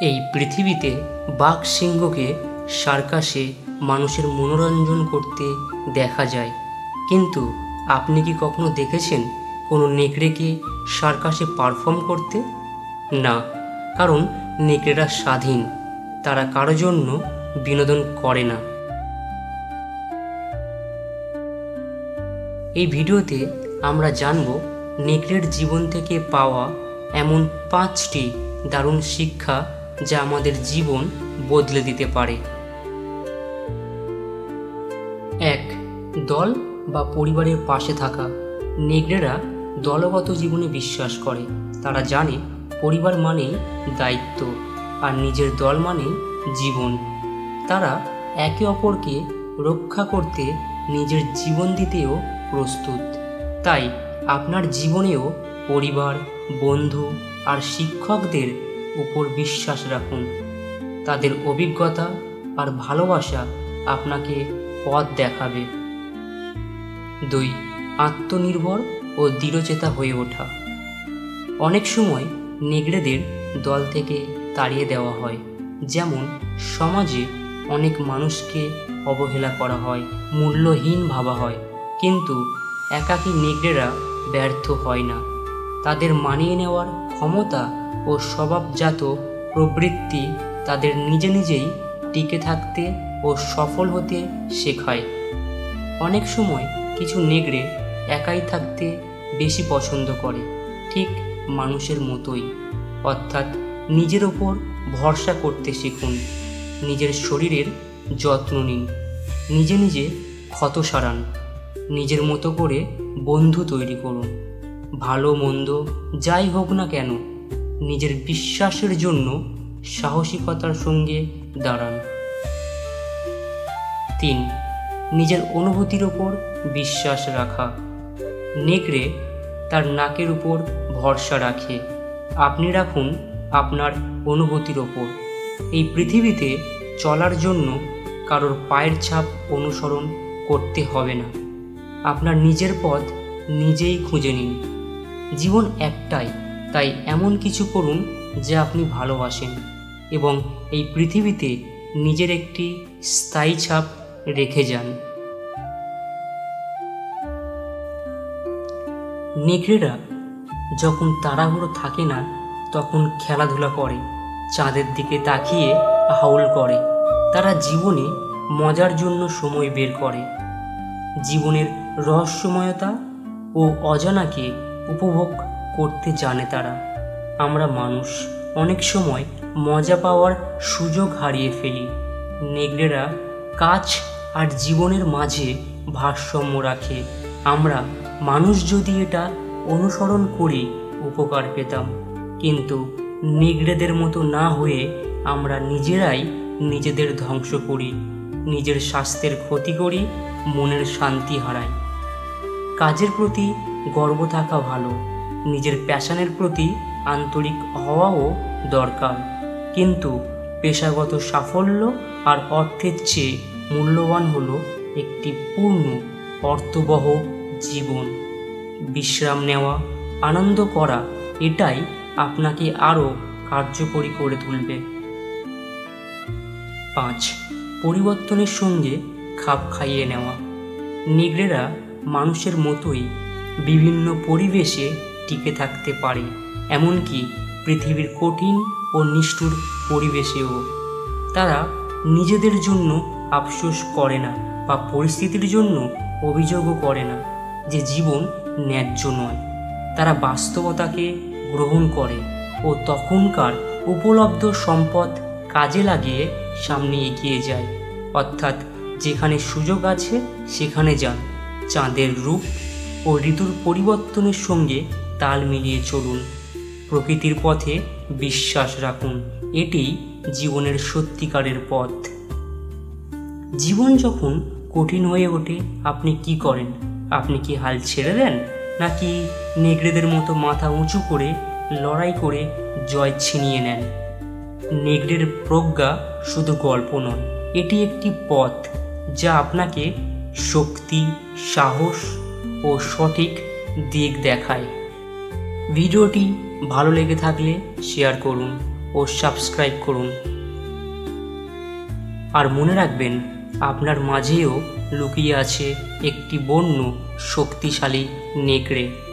এই পৃথিবীতে বাঘ সিংহকে সার্কাসে মানুষের মনোরঞ্জন করতে দেখা যায়, কিন্তু আপনি কি কখনো দেখেছেন কোনো নেকড়েকে সার্কাসে পারফর্ম করতে? না, কারণ নেকড়েরা স্বাধীন, তারা কারো জন্য বিনোদন করে না। এই ভিডিওতে আমরা জানব নেকড়ের জীবন থেকে পাওয়া এমন 5টি দারুণ শিক্ষা যা আমাদের জীবন বদলে দিতে পারে। 1. দল বা পরিবারের পাশে থাকা। নেকড়েরা দলগত জীবনে বিশ্বাস করে। তারা জানে পরিবার মানেই দায়িত্ব আর নিজের দল মানেই জীবন। তারা একে অপরকে রক্ষা করতে নিজের জীবন দিতেও প্রস্তুত। তাই আপনার জীবনেও পরিবার, বন্ধু আর শিক্ষকদের উপর বিশ্বাস রাখুন। তাদের অভিজ্ঞতা আর ভালোবাসা আপনাকে পথ দেখাবে। 2. আত্মনির্ভর ও দৃঢ়চেতা হয়ে ওঠা। অনেক সময় নেকড়েদের দল থেকে তাড়িয়ে দেওয়া হয়, যেমন সমাজে অনেক মানুষকে অবহেলা করা হয়, মূল্যহীন ভাবা হয়, কিন্তু একাকী নেকড়েরা ব্যর্থ হয় না। তাদের মানিয়ে নেওয়ার ক্ষমতা ও স্বভাবজাত প্রবৃত্তি তাদের নিজেই টিকে থাকতে ও সফল হতে শেখায়। অনেক সময় কিছু নেকড়ে একাই থাকতে বেশি পছন্দ করে, ঠিক মানুষের মতোই, অর্থাৎ নিজের ওপর ভরসা করতে শিখুন। নিজের শরীরের যত্ন নিন, নিজে ক্ষত সারান, নিজের মতো করে বন্ধু তৈরি করুন। ভালো মন্দ যাই হোক না কেন, নিজের বিশ্বাসের জন্য সাহসিকতার সঙ্গে দাঁড়ান। 3. নিজের অনুভূতির ওপর বিশ্বাস রাখা। নেকড়ে তার নাকের উপর ভরসা রাখে, আপনি রাখুন আপনার অনুভূতির ওপর। এই পৃথিবীতে চলার জন্য কারোর পায়ের ছাপ অনুসরণ করতে হবে না। আপনার নিজের পথ নিজেই খুঁজে নিন। জীবন একটাই, তাই এমন কিছু করুন যা আপনি ভালোবাসেন এবং এই পৃথিবীতে নিজের একটি স্থায়ী ছাপ রেখে যান। নেকড়েরা যখন তাড়াহুড়ো থাকে না, তখন খেলাধুলা করে, চাঁদের দিকে তাকিয়ে হাউল করে। তারা জীবনে মজার জন্য সময় বের করে। জীবনের রহস্যময়তা ও অজানাকে উপভোগ করতে জানে তারা। আমরা মানুষ অনেক সময় মজা পাওয়ার সুযোগ হারিয়ে ফেলি। নেকড়েরা কাজ আর জীবনের মাঝে ভারসাম্য রাখে। আমরা মানুষ যদি এটা অনুসরণ করি উপকার পেতাম, কিন্তু নেকড়েদের মতো না হয়ে আমরা নিজেরাই নিজেদের ধ্বংস করি, নিজের স্বাস্থ্যের ক্ষতি করি, মনের শান্তি হারাই। কাজের প্রতি গর্ব থাকা ভালো, নিজের প্যাশনের প্রতি আন্তরিক হওয়াও দরকার, কিন্তু পেশাগত সাফল্য আর অর্থের চেয়ে মূল্যবান হলো একটি পূর্ণ অর্থবহ জীবন। বিশ্রাম নেওয়া, আনন্দ করা, এটাই আপনাকে আরও কার্যকরী করে তুলবে। 5. পরিবর্তনের সঙ্গে খাপ খাইয়ে নেওয়া। নেকড়েরা মানুষের মতোই বিভিন্ন পরিবেশে টিকে থাকতে পারে, এমনকি পৃথিবীর কঠিন ও নিষ্ঠুর পরিবেশেও। তারা নিজেদের জন্য আফসোস করে না বা পরিস্থিতির জন্য অভিযোগও করে না যে জীবন ন্যায্য নয়। তারা বাস্তবতাকে গ্রহণ করে ও তখনকার উপলব্ধ সম্পদ কাজে লাগিয়ে সামনে এগিয়ে যায়, অর্থাৎ যেখানে সুযোগ আছে সেখানে যান। চাঁদের রূপ ও ঋতুর পরিবর্তনের সঙ্গে তাল মিলিয়ে চলুন। প্রকৃতির পথে বিশ্বাস রাখুন, এটি জীবনের সত্যিকারের পথ। জীবন যখন কঠিন হয়ে ওঠে, আপনি কি করেন? আপনি কি হাল ছেড়ে দেন, নাকি নেকড়েদের মতো মাথা উঁচু করে লড়াই করে জয় ছিনিয়ে নেন? নেকড়ের প্রজ্ঞা শুধু গল্প নয়, এটি একটি পথ যা আপনাকে শক্তি, সাহস ও সঠিক দিক দেখায়। ভিডিওটি ভালো লেগে থাকলে শেয়ার করুন ও সাবস্ক্রাইব করুন। আর মনে রাখবেন, আপনার মাঝেও লুকিয়ে আছে একটি বন্য শক্তিশালী নেকড়ে।